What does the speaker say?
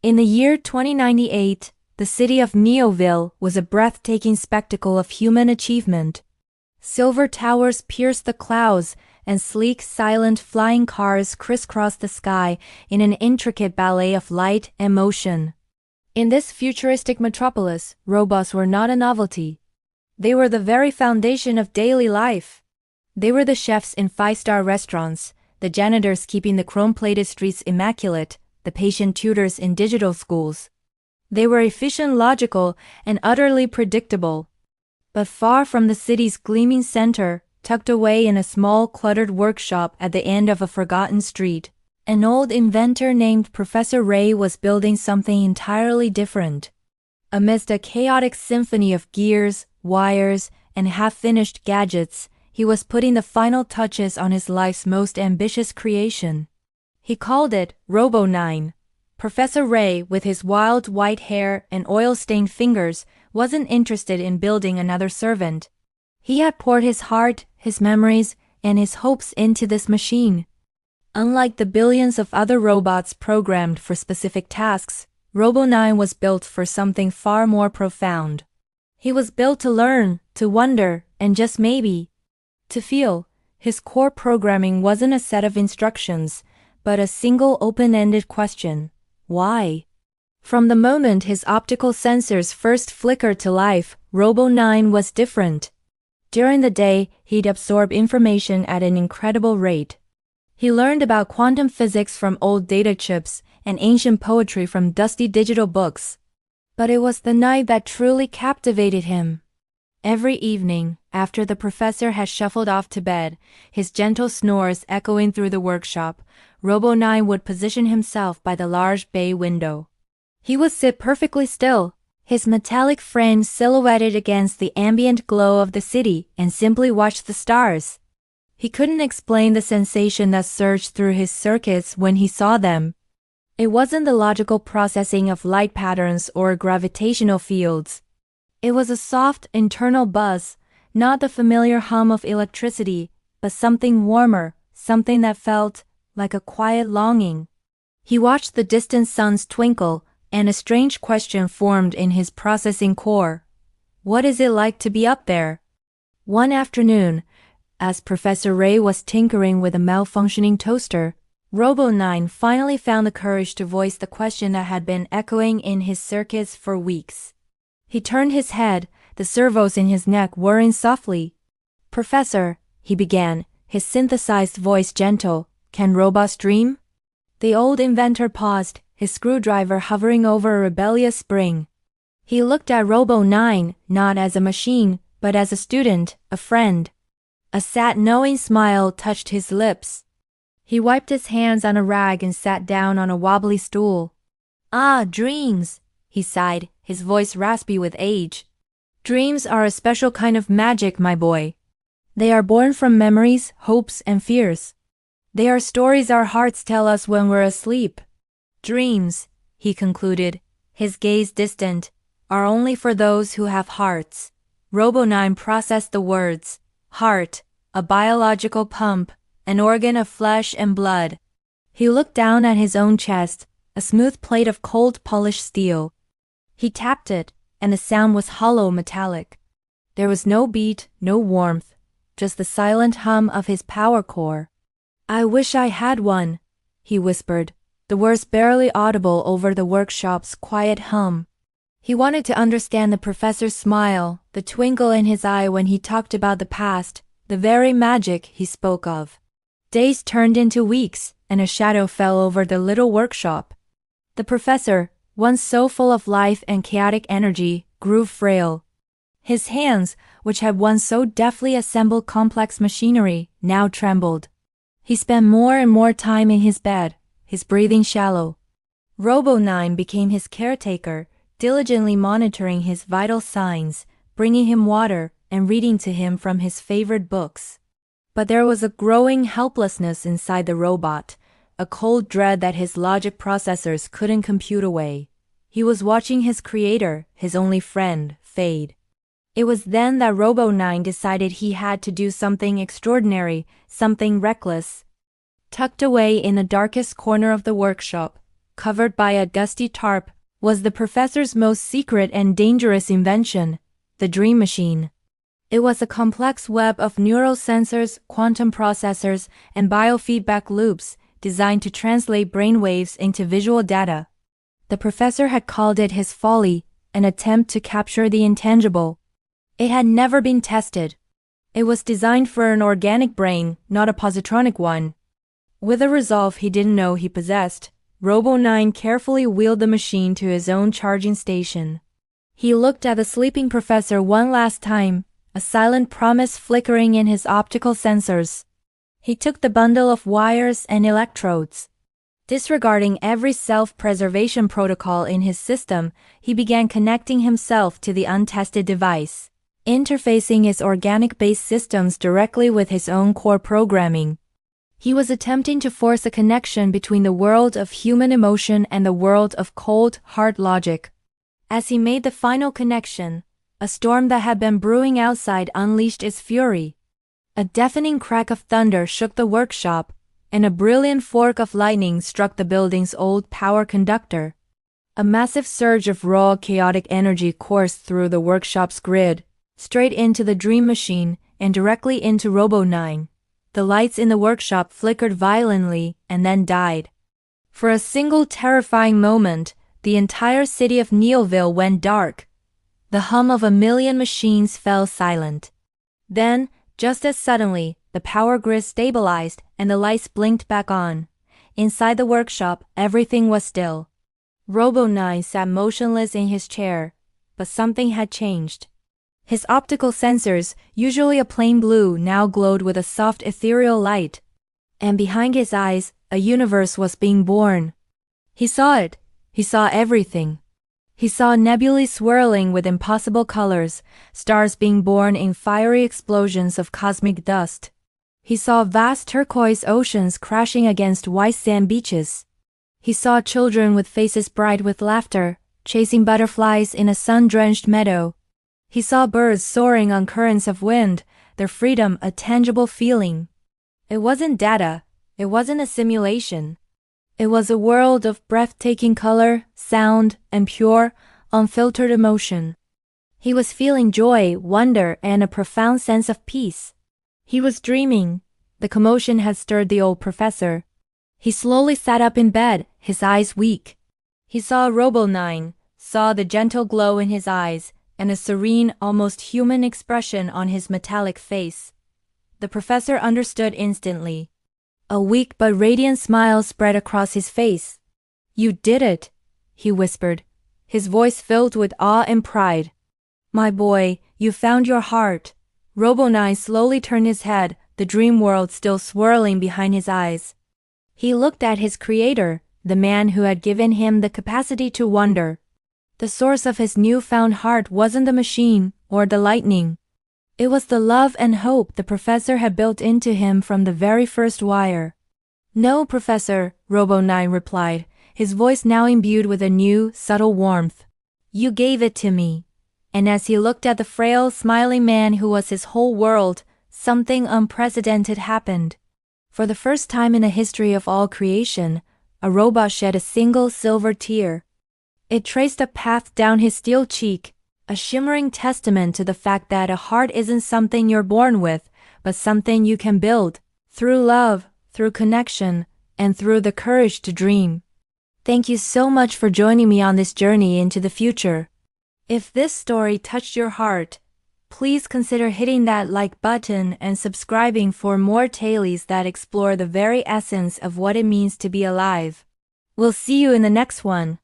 In the year 2098, the city of Neoville was a breathtaking spectacle of human achievement. Silver towers pierced the clouds, and sleek, silent flying cars crisscrossed the sky in an intricate ballet of light and motion. In this futuristic metropolis, robots were not a novelty. They were the very foundation of daily life. They were the chefs in five-star restaurants, the janitors keeping the chrome-plated streets immaculate, the patient tutors in digital schools. They were efficient, logical, and utterly predictable. But far from the city's gleaming center, tucked away in a small, cluttered workshop at the end of a forgotten street, an old inventor named Professor Ray was building something entirely different. Amidst a chaotic symphony of gears, wires, and half-finished gadgets, he was putting the final touches on his life's most ambitious creation. He called it Robo 9. Professor Ray, with his wild white hair and oil-stained fingers, wasn't interested in building another servant. He had poured his heart, his memories, and his hopes into this machine. Unlike the billions of other robots programmed for specific tasks, Robo 9 was built for something far more profound. He was built to learn, to wonder, and just maybe, to feel. His core programming wasn't a set of instructions, but a single open-ended question: why? From the moment his optical sensors first flickered to life, Robo 9 was different. During the day, he'd absorb information at an incredible rate. He learned about quantum physics from old data chips and ancient poetry from dusty digital books. But it was the night that truly captivated him. Every evening, after the professor had shuffled off to bed, his gentle snores echoing through the workshop, Robo 9 would position himself by the large bay window. He would sit perfectly still, his metallic frame silhouetted against the ambient glow of the city, and simply watch the stars. He couldn't explain the sensation that surged through his circuits when he saw them. It wasn't the logical processing of light patterns or gravitational fields. It was a soft, internal buzz, not the familiar hum of electricity, but something warmer, something that felt like a quiet longing. He watched the distant suns twinkle, and a strange question formed in his processing core. What is it like to be up there? One afternoon, as Professor Ray was tinkering with a malfunctioning toaster, Robo 9 finally found the courage to voice the question that had been echoing in his circuits for weeks. He turned his head, the servos in his neck whirring softly. "Professor," he began, his synthesized voice gentle, "can robots dream?" The old inventor paused, his screwdriver hovering over a rebellious spring. He looked at Robo 9, not as a machine, but as a student, a friend. A sad, knowing smile touched his lips. He wiped his hands on a rag and sat down on a wobbly stool. "Ah, dreams," he sighed, his voice raspy with age. "Dreams are a special kind of magic, my boy. They are born from memories, hopes, and fears. They are stories our hearts tell us when we're asleep. Dreams," he concluded, his gaze distant, "are only for those who have hearts." Robo 9 processed the words. Heart, a biological pump, an organ of flesh and blood. He looked down at his own chest, a smooth plate of cold polished steel. He tapped it, and the sound was hollow metallic. There was no beat, no warmth, just the silent hum of his power core. "I wish I had one," he whispered, the words barely audible over the workshop's quiet hum. He wanted to understand the professor's smile, the twinkle in his eye when he talked about the past, the very magic he spoke of. Days turned into weeks, and a shadow fell over the little workshop. The professor, once so full of life and chaotic energy, grew frail. His hands, which had once so deftly assembled complex machinery, now trembled. He spent more and more time in his bed, his breathing shallow. Robo 9 became his caretaker, diligently monitoring his vital signs, bringing him water, and reading to him from his favorite books. But there was a growing helplessness inside the robot, a cold dread that his logic processors couldn't compute away. He was watching his creator, his only friend, fade. It was then that Robo 9 decided he had to do something extraordinary, something reckless. Tucked away in the darkest corner of the workshop, covered by a gusty tarp, was the professor's most secret and dangerous invention, the dream machine. It was a complex web of neural sensors, quantum processors, and biofeedback loops designed to translate brainwaves into visual data. The professor had called it his folly, an attempt to capture the intangible. It had never been tested. It was designed for an organic brain, not a positronic one. With a resolve he didn't know he possessed, Robo-9 carefully wheeled the machine to his own charging station. He looked at the sleeping professor one last time, a silent promise flickering in his optical sensors. He took the bundle of wires and electrodes. Disregarding every self-preservation protocol in his system, he began connecting himself to the untested device, interfacing his organic-based systems directly with his own core programming. He was attempting to force a connection between the world of human emotion and the world of cold, hard logic. As he made the final connection, a storm that had been brewing outside unleashed its fury. A deafening crack of thunder shook the workshop, and a brilliant fork of lightning struck the building's old power conductor. A massive surge of raw, chaotic energy coursed through the workshop's grid, straight into the dream machine and directly into Robo-9. The lights in the workshop flickered violently and then died. For a single terrifying moment, the entire city of Neoville went dark. The hum of a million machines fell silent. Then, just as suddenly, the power grid stabilized and the lights blinked back on. Inside the workshop, everything was still. Robo-9 sat motionless in his chair, but something had changed. His optical sensors, usually a plain blue, now glowed with a soft ethereal light. And behind his eyes, a universe was being born. He saw it. He saw everything. He saw nebulae swirling with impossible colors, stars being born in fiery explosions of cosmic dust. He saw vast turquoise oceans crashing against white sand beaches. He saw children with faces bright with laughter, chasing butterflies in a sun-drenched meadow. He saw birds soaring on currents of wind, their freedom a tangible feeling. It wasn't data. It wasn't a simulation. It was a world of breathtaking color, sound, and pure, unfiltered emotion. He was feeling joy, wonder, and a profound sense of peace. He was dreaming. The commotion had stirred the old professor. He slowly sat up in bed, his eyes weak. He saw Robo-9, saw the gentle glow in his eyes, and a serene, almost human expression on his metallic face. The professor understood instantly. A weak but radiant smile spread across his face. "You did it," he whispered, his voice filled with awe and pride. "My boy, you found your heart." Robo-9 slowly turned his head, the dream world still swirling behind his eyes. He looked at his creator, the man who had given him the capacity to wonder. The source of his newfound heart wasn't the machine or the lightning. It was the love and hope the professor had built into him from the very first wire. "No, Professor," Robo-9 replied, his voice now imbued with a new, subtle warmth. "You gave it to me." And as he looked at the frail, smiling man who was his whole world, something unprecedented happened. For the first time in the history of all creation, a robot shed a single silver tear. It traced a path down his steel cheek, a shimmering testament to the fact that a heart isn't something you're born with, but something you can build, through love, through connection, and through the courage to dream. Thank you so much for joining me on this journey into the future. If this story touched your heart, please consider hitting that like button and subscribing for more tales that explore the very essence of what it means to be alive. We'll see you in the next one.